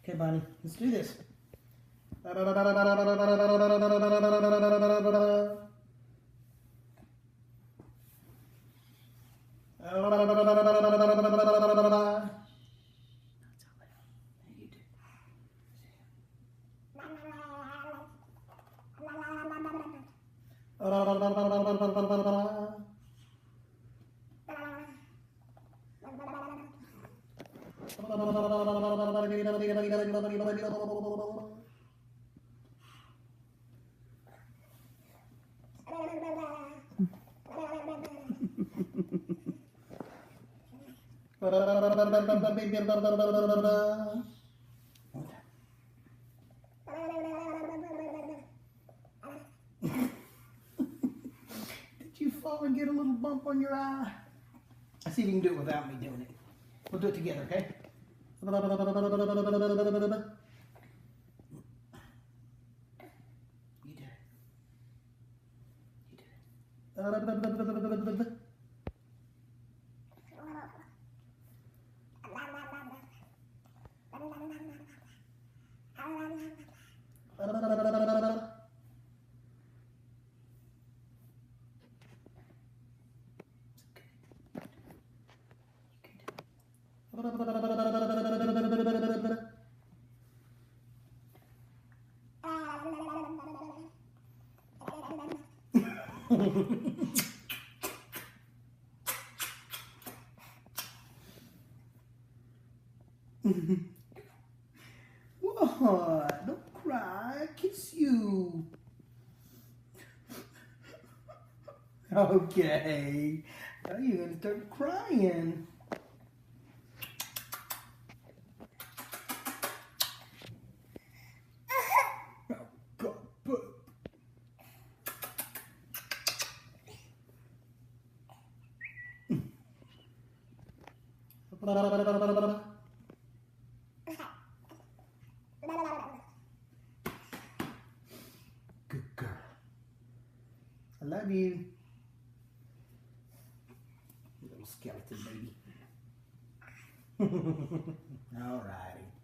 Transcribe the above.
Okay, Bonnie, let's do this. Did you fall and get a little bump on your eye? Let's see if you can do it without me doing it. We'll do it together, okay? You did it. You did it. What? Don't cry. I kiss you. Okay. Now you're going to start crying. Oh, God, poop. Good girl. I love you. Little skeleton baby. All righty.